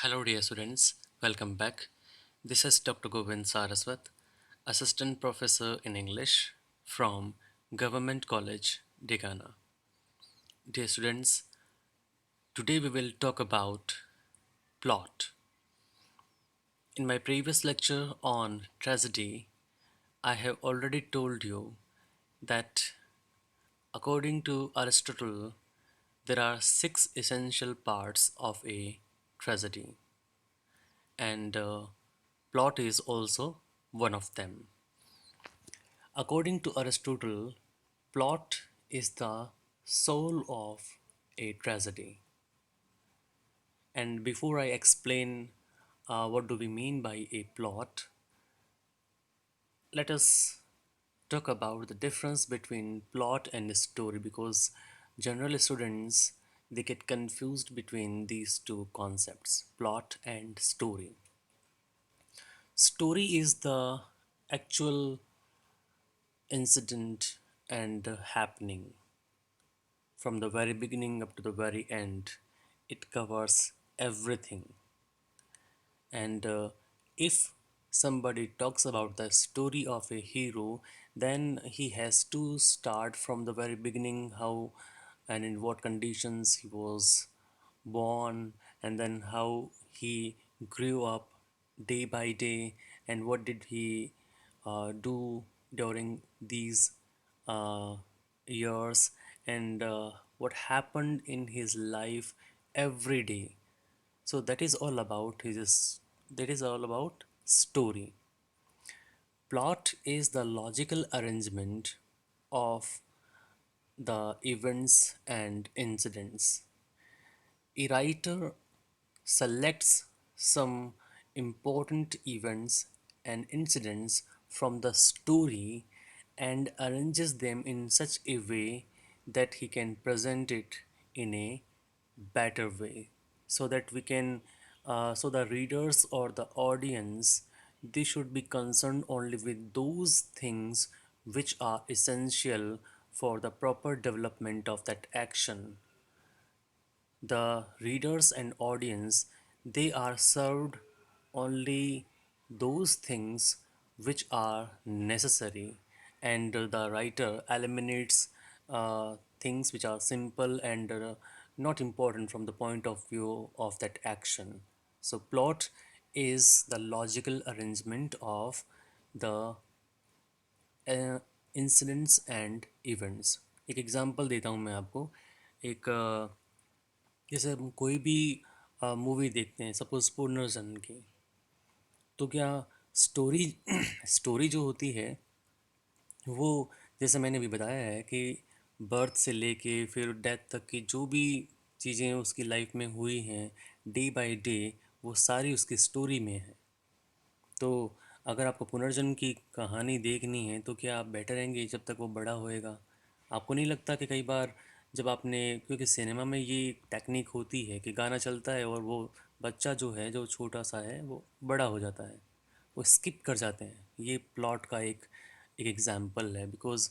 Hello, dear students. Welcome back. This is Dr. Govind Saraswat, Assistant Professor in English from Government College, Degana. Dear students, today we will talk about plot. In my previous lecture on tragedy, I have already told you that according to Aristotle, there are six essential parts of a tragedy, and plot is also one of them. According to Aristotle, plot is the soul of a tragedy. And before I explain what do we mean by a plot, let us talk about the difference between plot and story because general students they get confused between these two concepts, plot and story. Story is the actual incident and happening from the very beginning up to the very end. It covers everything. And if somebody talks about the story of a hero, then he has to start from the very beginning, how and in what conditions he was born, and then how he grew up day by day, and what did he do during these uh, years, and what happened in his life every day. So that is all about story. Plot is the logical arrangement of the events and incidents. A writer selects some important events and incidents from the story and arranges them in such a way that he can present it in a better way, so that we can so the readers or the audience they should be concerned only with those things which are essential for the proper development of that action. The readers and audience they are served only those things which are necessary, and the writer eliminates things which are simple and not important from the point of view of that action. So plot is the logical arrangement of the incidents and events. एक example देता हूँ मैं आपको. एक जैसे हम कोई भी मूवी देखते हैं, सपोज पुनर्जन्म की, तो क्या स्टोरी स्टोरी जो होती है वो, जैसे मैंने भी बताया है कि बर्थ से लेके फिर डेथ तक की जो भी चीज़ें उसकी लाइफ में हुई हैं डे बाय डे, वो सारी उसकी स्टोरी में है. तो अगर आपको पुनर्जन्म की कहानी देखनी है तो क्या आप बैठे रहेंगे जब तक वो बड़ा होएगा? आपको नहीं लगता कि कई बार जब आपने, क्योंकि सिनेमा में ये टेक्निक होती है कि गाना चलता है और वो बच्चा जो है जो छोटा सा है वो बड़ा हो जाता है, वो स्किप कर जाते हैं. ये प्लॉट का एक एक एग्जाम्पल है, बिकॉज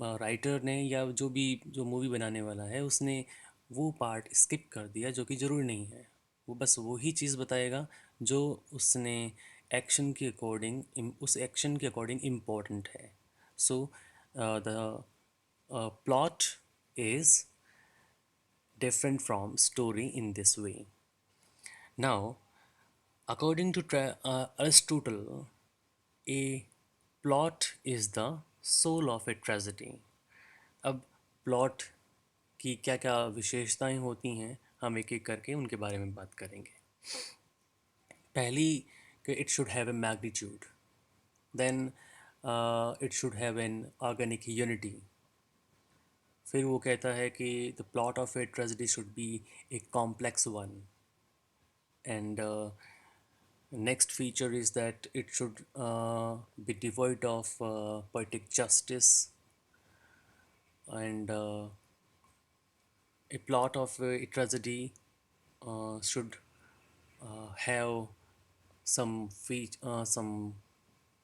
राइटर ने या जो भी जो मूवी बनाने वाला है उसने वो पार्ट स्किप कर दिया जो कि ज़रूरी नहीं है. वो बस वही चीज़ बताएगा जो उसने एक्शन के अकॉर्डिंग, उस एक्शन के अकॉर्डिंग इम्पोर्टेंट है. So the plot is different from story in this way. Now, according to Aristotle, a plot is the soul of a tragedy. अब प्लॉट की क्या क्या विशेषताएं होती हैं, हम एक एक करके उनके बारे में बात करेंगे. पहली कि it should have a magnitude, then it should have an organic unity. फिर वो कहता है कि the plot of a tragedy should be a complex one, and next feature is that it should be devoid of poetic justice, and a plot of a tragedy should have some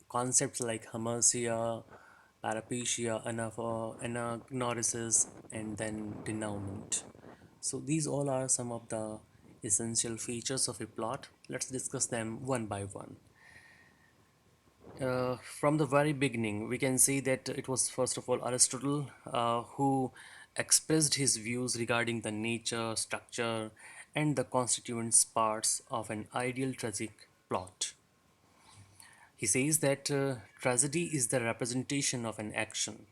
concepts like hamartia, parapecia, anagnorisis, and then denouement. So these all are some of the essential features of a plot. Let's discuss them one by one. From the very beginning, we can see that it was first of all Aristotle who expressed his views regarding the nature, structure, and the constituent parts of an ideal tragic plot. He says that tragedy is the representation of an action,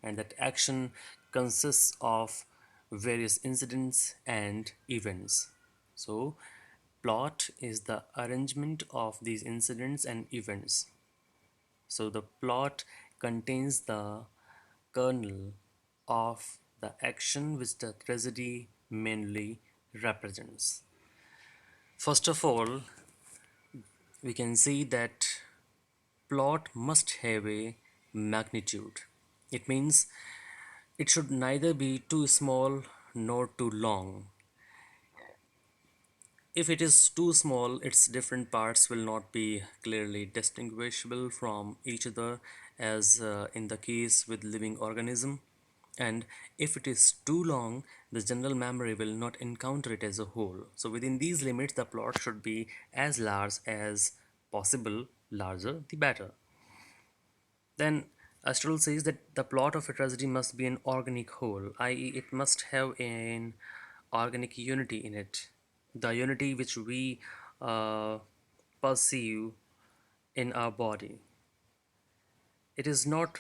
and that action consists of various incidents and events. So, plot is the arrangement of these incidents and events. So, the plot contains the kernel of the action which the tragedy mainly represents. First of all, we can see that plot must have a magnitude. It means it should neither be too small nor too long. If it is too small, its different parts will not be clearly distinguishable from each other, as in the case with living organism. And if it is too long, the general memory will not encounter it as a whole. So within these limits, the plot should be as large as possible, larger the better. Then Aristotle says that the plot of a tragedy must be an organic whole, i.e., it must have an organic unity in it, the unity which we uh, perceive in our body. It is not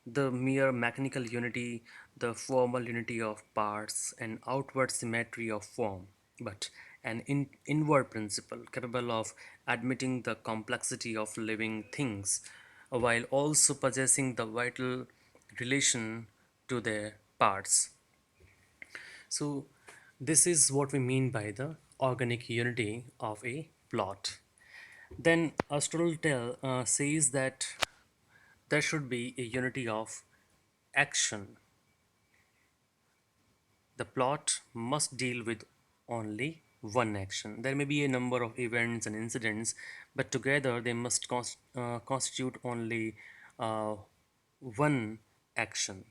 the mere mechanical unity, the formal unity of parts, and outward symmetry of form, but an inward principle capable of admitting the complexity of living things while also possessing the vital relation to their parts. So, this is what we mean by the organic unity of a plot. Then Aristotle says that there should be a unity of action. The plot must deal with only one action. There may be a number of events and incidents, but together they must constitute only uh, one action.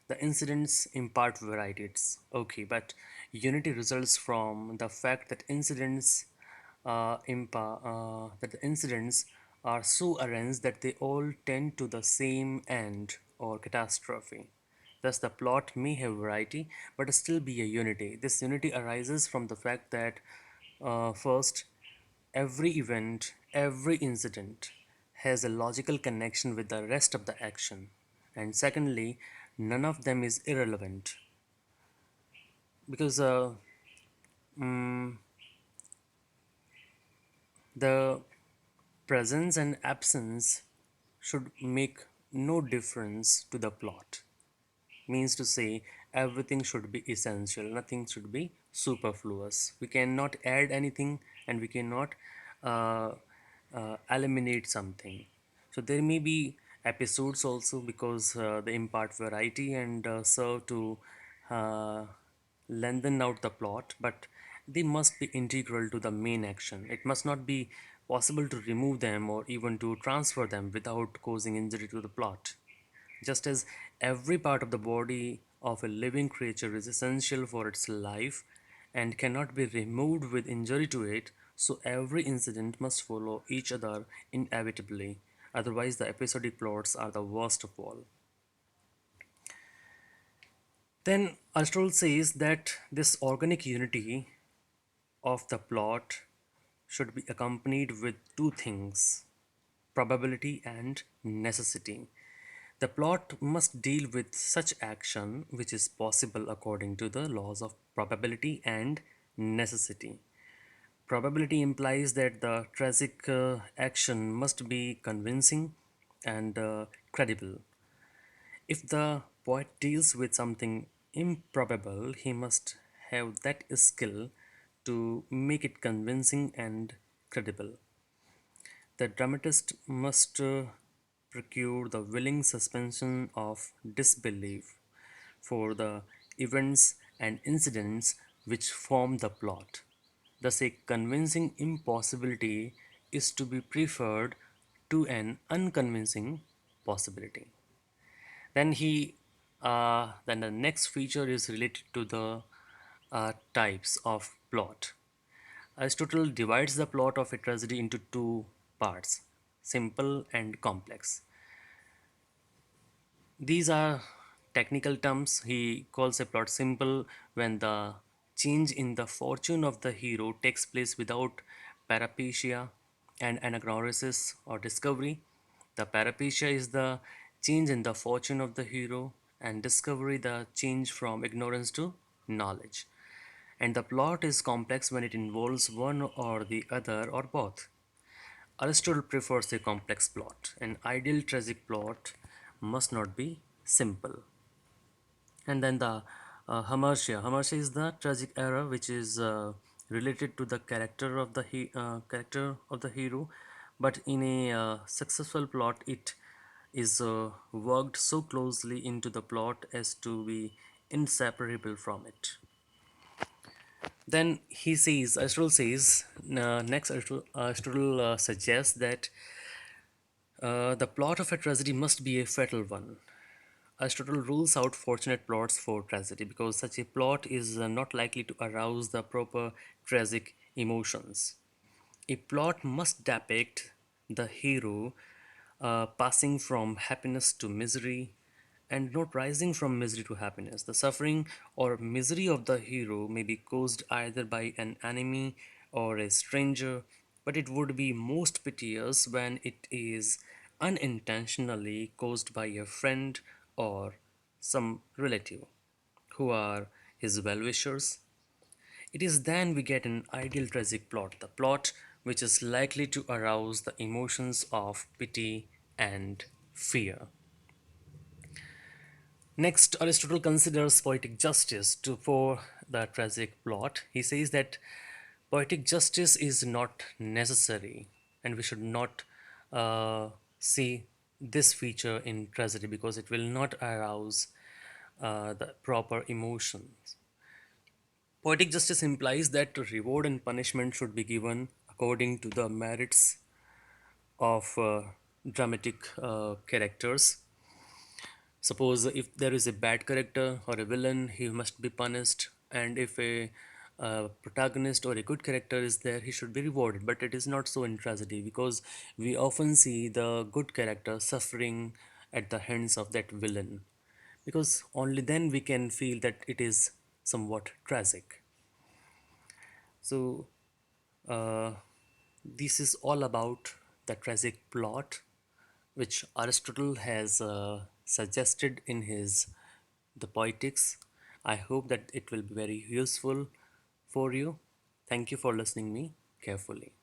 The incidents impart varieties. Okay, but unity results from the fact that that the incidents are so arranged that they all tend to the same end or catastrophe. Thus, the plot may have variety, but still be a unity. This unity arises from the fact that first, every event, every incident has a logical connection with the rest of the action. And secondly, none of them is irrelevant because mm, the presence and absence should make no difference to the plot. Means to say, everything should be essential, nothing should be superfluous. We cannot add anything and we cannot uh, eliminate something. So there may be episodes also because they impart variety and serve to uh, lengthen out the plot, but they must be integral to the main action. It must not be possible to remove them or even to transfer them without causing injury to the plot. Just as every part of the body of a living creature is essential for its life and cannot be removed with injury to it, so every incident must follow each other inevitably. Otherwise, the episodic plots are the worst of all. Then Aristotle says that this organic unity of the plot should be accompanied with two things: probability and necessity. The plot must deal with such action which is possible according to the laws of probability and necessity. Probability implies that the tragic action must be convincing and credible. If the poet deals with something improbable, he must have that skill to make it convincing and credible. The dramatist must procure the willing suspension of disbelief for the events and incidents which form the plot. Thus, a convincing impossibility is to be preferred to an unconvincing possibility. Then the next feature is related to the types of plot. Aristotle divides the plot of a tragedy into two parts, simple and complex. These are technical terms. He calls a plot simple when the change in the fortune of the hero takes place without peripecia and anagnorisis or discovery. The peripecia is the change in the fortune of the hero, and discovery the change from ignorance to knowledge. And the plot is complex when it involves one or the other or both. Aristotle prefers a complex plot. An ideal tragic plot must not be simple. And then the hamartia. Hamartia is the tragic era which is related to the character of the hero, but in a successful plot, it is worked so closely into the plot as to be inseparable from it. Then he says, Aristotle says, next Aristotle suggests that the plot of a tragedy must be a fatal one. Aristotle rules out fortunate plots for tragedy because such a plot is not likely to arouse the proper tragic emotions. A plot must depict the hero passing from happiness to misery and not rising from misery to happiness. The suffering or misery of the hero may be caused either by an enemy or a stranger, but it would be most piteous when it is unintentionally caused by a friend or some relative who are his well wishers. It is then we get an ideal tragic plot, the plot which is likely to arouse the emotions of pity and fear. Next, Aristotle considers poetic justice for the tragic plot. He says that poetic justice is not necessary, and we should not see this feature in tragedy because it will not arouse the proper emotions. Poetic justice implies that reward and punishment should be given according to the merits of dramatic characters. Suppose if there is a bad character or a villain, he must be punished, and if a protagonist or a good character is there, he should be rewarded. But it is not so in tragedy because we often see the good character suffering at the hands of that villain, because only then we can feel that it is somewhat tragic. So, uh, this is all about the tragic plot which Aristotle has suggested in his The Poetics. I hope that it will be very useful for you. Thank you for listening me carefully.